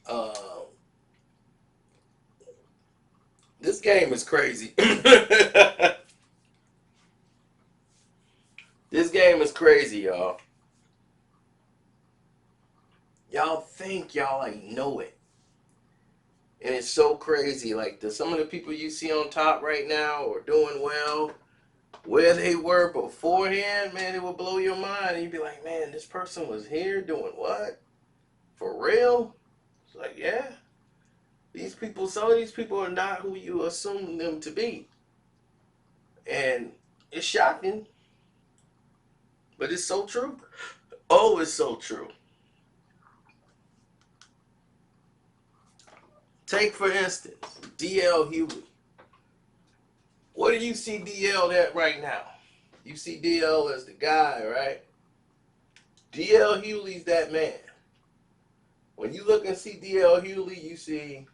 Uh, this game is crazy. This game is crazy, y'all. Y'all think y'all like know it, and it's so crazy. Like some of the people you see on top right now are doing well. Where they were beforehand, man, it would blow your mind. And you'd be like, man, this person was here doing what? For real? It's like, yeah. These people, some of these people are not who you assume them to be. And it's shocking, but it's so true. Oh, it's so true. Take, for instance, DL Hughley. What do you see DL at right now? You see DL as the guy, right? DL Hughley's that man. When you look and see DL Hughley, you see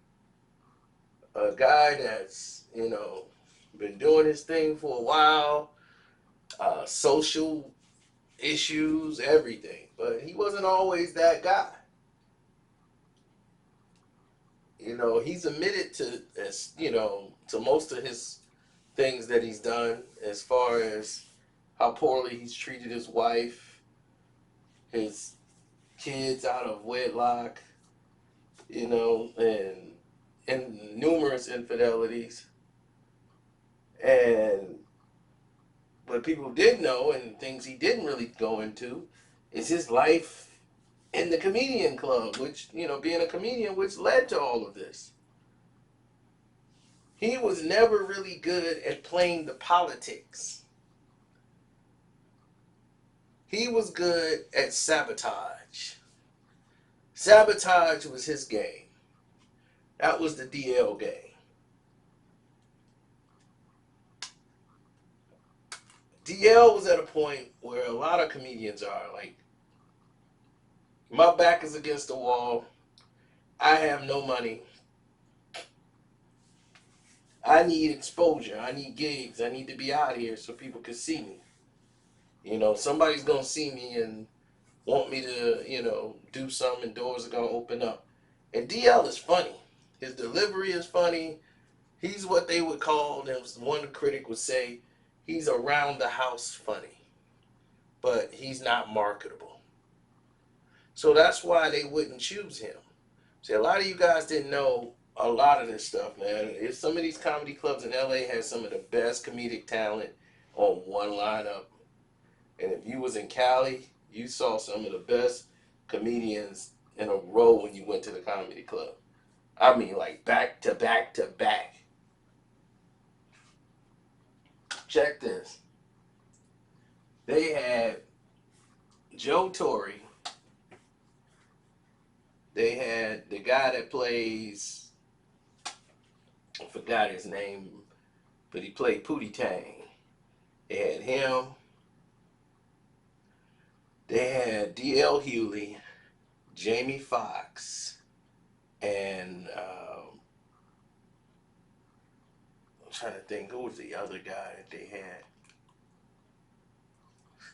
a guy that's, been doing his thing for a while, social issues, everything. But he wasn't always that guy. He's admitted to, as to most of his things that he's done, as far as how poorly he's treated his wife, his kids out of wedlock, and numerous infidelities. And what people did know, and things he didn't really go into, is his life in the comedian club, which, being a comedian, which led to all of this. He was never really good at playing the politics. He was good at sabotage. Sabotage was his game. That was the DL game. DL was at a point where a lot of comedians are like, my back is against the wall. I have no money. I need exposure. I need gigs. I need to be out here so people can see me. Somebody's going to see me and want me to, do something, and doors are going to open up. And DL is funny. His delivery is funny. He's what they would call, as one critic would say, he's around the house funny. But he's not marketable. So that's why they wouldn't choose him. See, a lot of you guys didn't know a lot of this stuff, man. If some of these comedy clubs in LA had some of the best comedic talent on one lineup. And if you was in Cali, you saw some of the best comedians in a row when you went to the comedy club. I mean, like back to back to back. Check this. They had Joe Torry. They had the guy that plays, I forgot his name, but he played Pootie Tang. They had him. They had D.L. Hughley, Jamie Foxx, and I'm trying to think, who was the other guy that they had?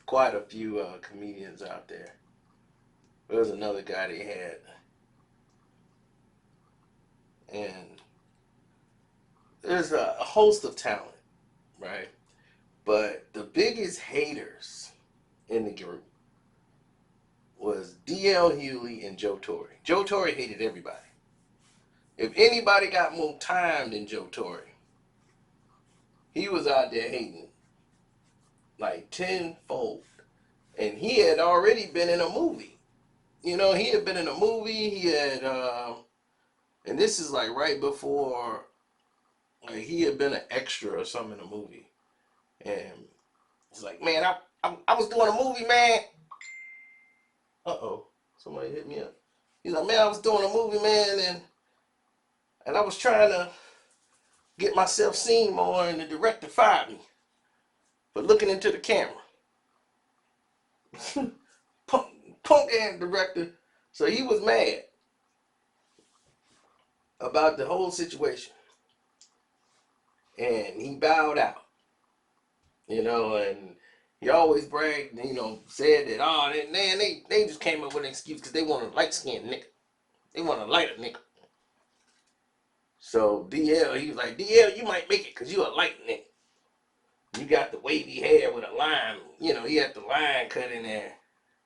Quite a few comedians out there. There was another guy they had. And there's a host of talent, right? But the biggest haters in the group was D.L. Hughley and Joe Torry. Joe Torry hated everybody. If anybody got more time than Joe Torry, he was out there hating like tenfold. And he had already been in a movie. He had been in a movie. He had, and this is like right before, like he had been an extra or something in a movie. And it's like, man, I was doing a movie, man. Uh-oh, somebody hit me up. He's like, man, I was doing a movie, man, and I was trying to get myself seen more, and the director fired me for looking into the camera. punk, punk ass director. So he was mad about the whole situation, and he bowed out. And he always bragged, said that, oh, man, they just came up with an excuse because they want a light skinned nigga. They want to light a nigga. So DL, he was like, DL, you might make it because you a light nigga. You got the wavy hair with a line. You know, he had the line cut in there.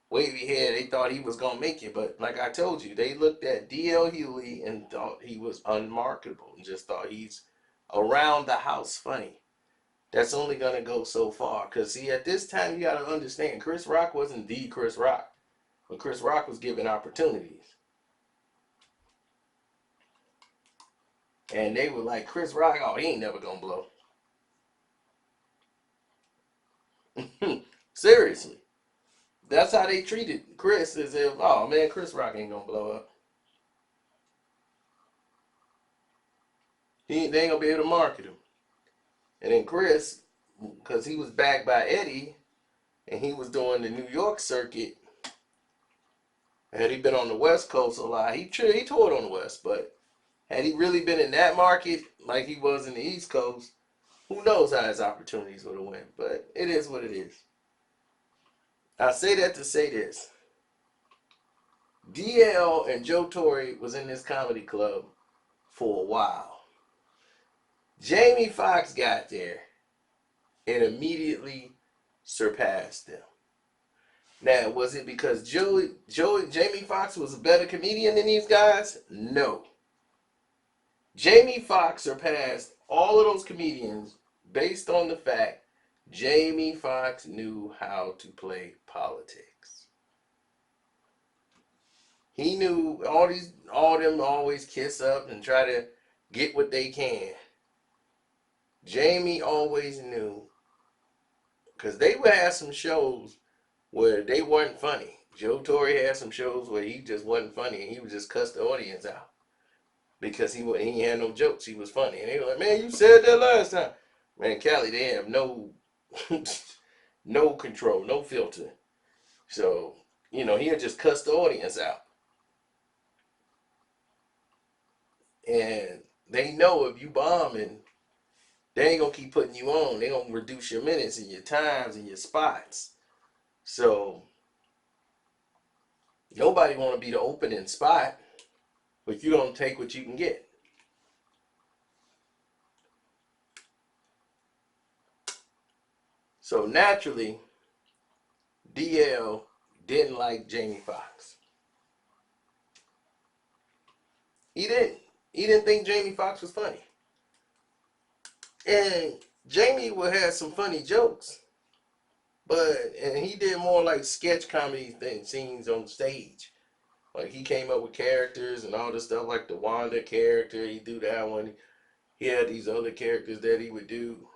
Wavy hair. They thought he was going to make it. But like I told you, they looked at DL Hughley and thought he was unmarketable. And just thought he's around the house funny. That's only going to go so far. Because, see, at this time, you got to understand, Chris Rock wasn't the Chris Rock. But Chris Rock was given opportunities. And they were like, Chris Rock, oh, he ain't never going to blow. Seriously. That's how they treated Chris, as if, oh man, Chris Rock ain't gonna blow up. They ain't gonna be able to market him. And then Chris, because he was backed by Eddie, and he was doing the New York circuit, had he been on the West Coast a lot, he toured on the West, but had he really been in that market like he was in the East Coast, who knows how his opportunities would have went. But it is what it is. I say that to say this. DL and Joe Torry was in this comedy club for a while. Jamie Foxx got there and immediately surpassed them. Now, was it because Jamie Foxx was a better comedian than these guys? No. Jamie Foxx surpassed all of those comedians based on the fact Jamie Foxx knew how to play politics. He knew all them always kiss up and try to get what they can. Jamie always knew, because they would have some shows where they weren't funny. Joe Torry had some shows where he just wasn't funny and he would just cuss the audience out because he had no jokes. He was funny, and they were like, "Man, you said that last time." Man, Cali, they have no no control, no filter. So he'll just cuss the audience out, and they know if you bombing, they ain't gonna keep putting you on. They gonna reduce your minutes and your times and your spots. So nobody want to be the opening spot, but you don't take what you can get. So naturally, DL didn't like Jamie Foxx. He didn't. He didn't think Jamie Foxx was funny. And Jamie would have some funny jokes, and he did more like sketch comedy scenes on stage. Like he came up with characters and all this stuff, like the Wanda character. He do that one. He had these other characters that he would do.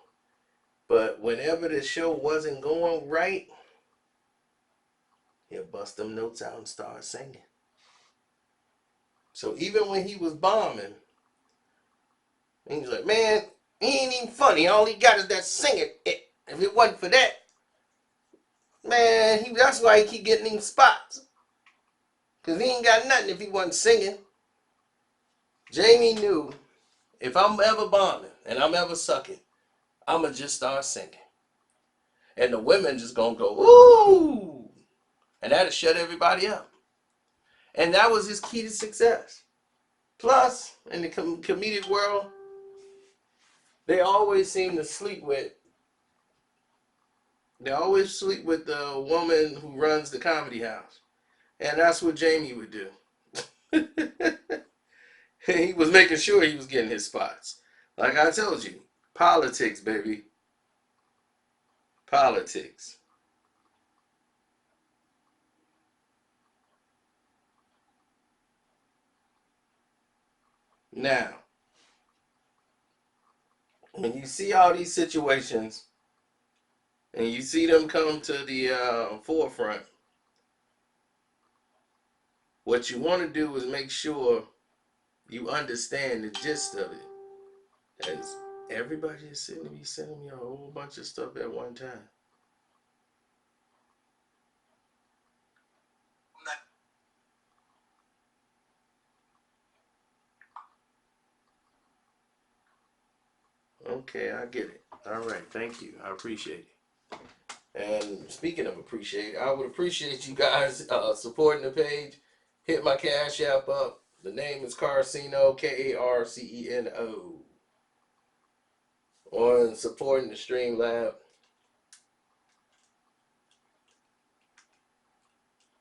But whenever the show wasn't going right, he'll bust them notes out and start singing. So even when he was bombing, he was like, "Man, he ain't even funny. All he got is that singing. If it wasn't for that, man, that's why he keep getting them spots. Because he ain't got nothing if he wasn't singing." Jamie knew, if I'm ever bombing and I'm ever sucking, I'm going to just start singing. And the women just going to go, "Ooh!" And that'll shut everybody up. And that was his key to success. Plus, in the comedic world, they always seem to sleep with the woman who runs the comedy house. And that's what Jamie would do. He was making sure he was getting his spots. Like I told you, politics, baby. Politics. Now, when you see all these situations and you see them come to the forefront, what you want to do is make sure you understand the gist of it. As everybody is sending me a whole bunch of stuff at one time. Okay, I get it. All right, thank you. I appreciate it. And speaking of appreciate, I would appreciate you guys supporting the page. Hit my Cash App up. The name is Carceno, Karceno, on supporting the Stream Lab.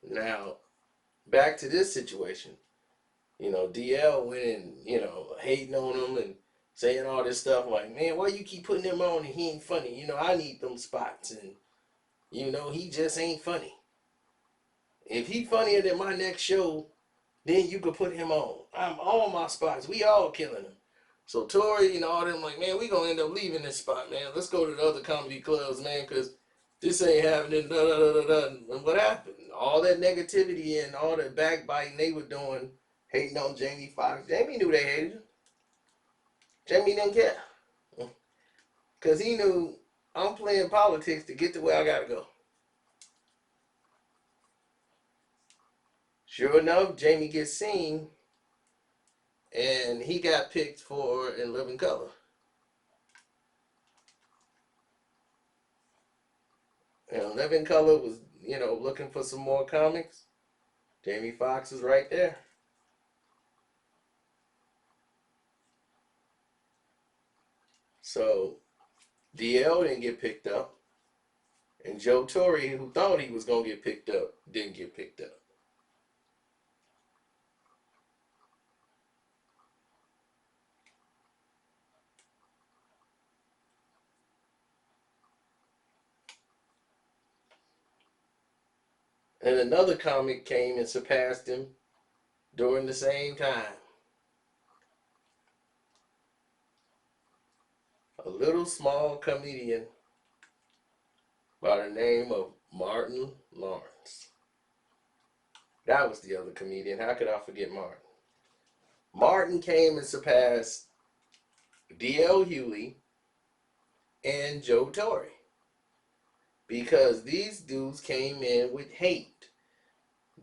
Now, back to this situation. You know, DL went and, you know, hating on him and saying all this stuff like, man, why you keep putting him on and he ain't funny? You know, I need them spots and, you know, he just ain't funny. If he funnier than my next show, then you could put him on. I'm on my spots. We all killing him. So Torry and all them like, man, we gonna end up leaving this spot, man. Let's go to the other comedy clubs, man, because this ain't happening. Da, da, da, da, da. And what happened? All that negativity and all that backbiting they were doing, hating on Jamie Foxx. Jamie knew they hated him. Jamie didn't care. Because he knew I'm playing politics to get to where I gotta go. Sure enough, Jamie gets seen and he got picked for In Living Color. And Living Color was, you know, looking for some more comics. Jamie Foxx is right there. So DL didn't get picked up. And Joe Torry, who thought he was going to get picked up, didn't get picked up. And another comic came and surpassed him during the same time. A little small comedian by the name of Martin Lawrence. That was the other comedian. How could I forget Martin? Martin came and surpassed D.L. Hughley and Joe Torry because these dudes came in with hate.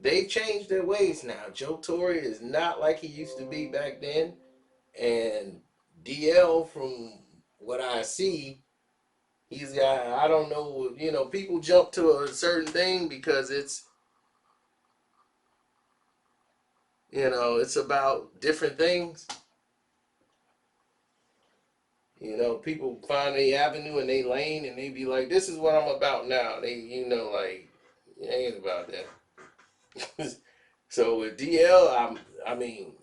They've changed their ways now. Joe Torry is not like he used to be back then, and DL, from what I see, he's got, I don't know, you know, people jump to a certain thing because it's, you know, it's about different things. You know, people find a avenue and they lane and they be like, this is what I'm about now. They, you know, like, it ain't about that. So with DL, I mean,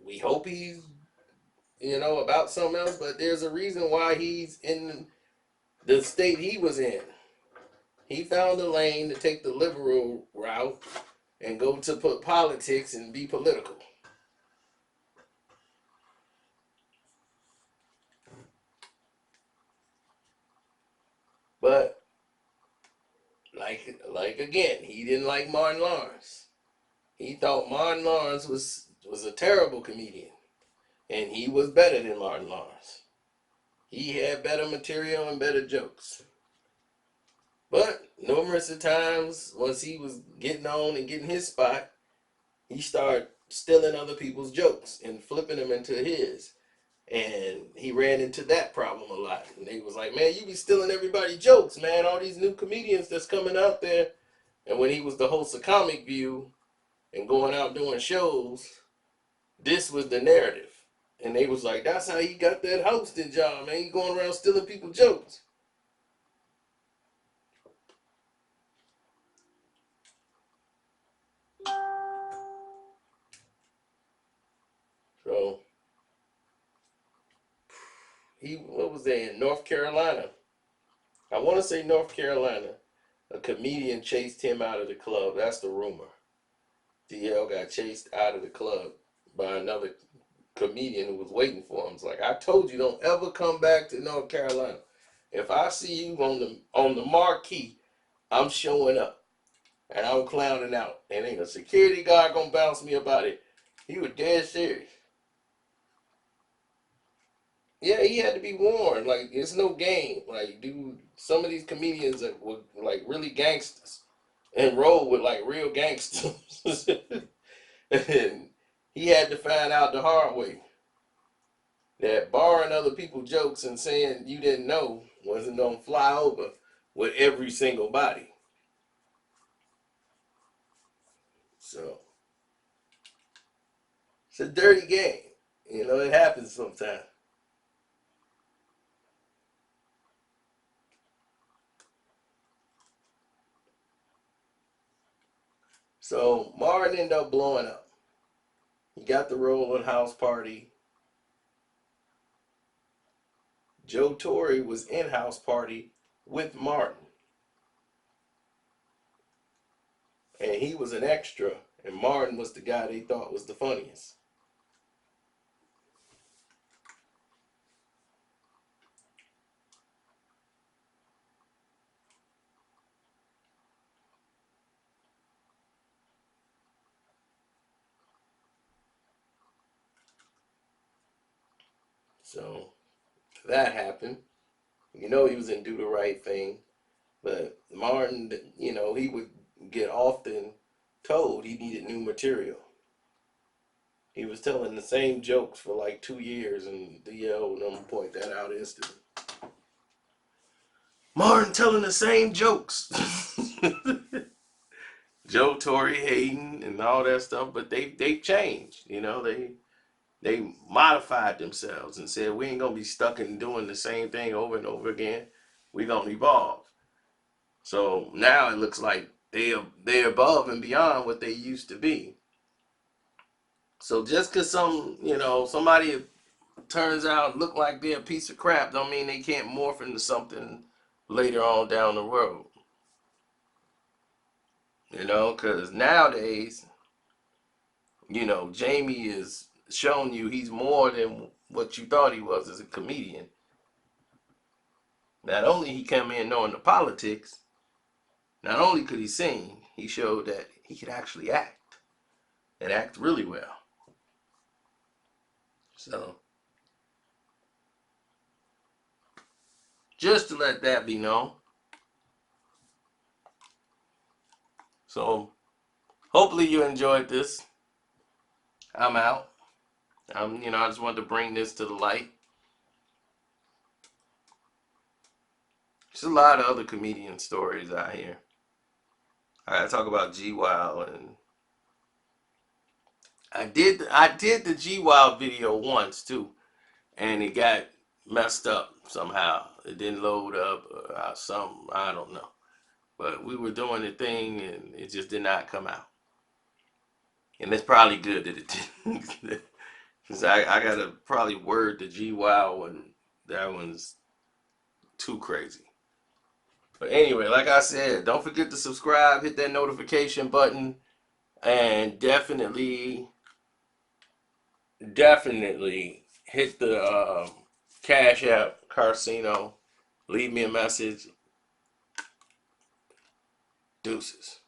we hope he's, you know, about something else, but there's a reason why he's in the state he was in. He found a lane to take the liberal route and go to put politics and be political. But like again, he didn't like Martin Lawrence. He thought Martin Lawrence was a terrible comedian, and he was better than Martin Lawrence. He had better material and better jokes. But numerous of times, once he was getting on and getting his spot, he started stealing other people's jokes and flipping them into his. And he ran into that problem a lot. And they was like, man, you be stealing everybody's jokes, man. All these new comedians that's coming out there. And when he was the host of Comic View and going out doing shows, this was the narrative. And they was like, that's how he got that hosting job, man. He going around stealing people's jokes. So what was that, in North Carolina? I want to say North Carolina. A comedian chased him out of the club. That's the rumor. DL got chased out of the club by another comedian who was waiting for him. It's like, I told you, don't ever come back to North Carolina. If I see you on the marquee, I'm showing up and I'm clowning out. And ain't a security guard gonna bounce me about it. He was dead serious. Yeah, he had to be warned. Like, it's no game. Like, dude, some of these comedians were like really gangsters and roll with like real gangsters. And he had to find out the hard way that borrowing other people's jokes and saying you didn't know wasn't gonna fly over with every single body. It's a dirty game. You know, it happens sometimes. So Martin ended up blowing up. He got the role in House Party. Joe Torry was in House Party with Martin, and he was an extra, and Martin was the guy they thought was the funniest. So that happened. You know, he was in Do the Right Thing, but Martin, you know, he would get often told he needed new material. He was telling the same jokes for like 2 years, and DL would them point that out instantly. Martin telling the same jokes. Joe Torry hating and all that stuff, but they changed. You know, they modified themselves and said we ain't gonna be stuck in doing the same thing over and over again. We gonna evolve. So now it looks like they're above and beyond what they used to be. So just cause somebody turns out look like they're a piece of crap, don't mean they can't morph into something later on down the road. You know, cause nowadays, Jamie is showing you he's more than what you thought he was as a comedian. Not only he came in knowing the politics, not only could he sing, he showed that he could actually act and act really well. So just to let that be known. So hopefully you enjoyed this. I'm out. I just wanted to bring this to the light. There's a lot of other comedian stories out here. I talk about G Wild, and I did the G Wild video once too, and it got messed up somehow. It didn't load up or some I don't know. But we were doing the thing, and it just did not come out. And it's probably good that it didn't. Because I got to probably word the G Wow one. That one's too crazy. But anyway, like I said, don't forget to subscribe, hit that notification button, and definitely hit the Cash App Carcino. Leave me a message. Deuces.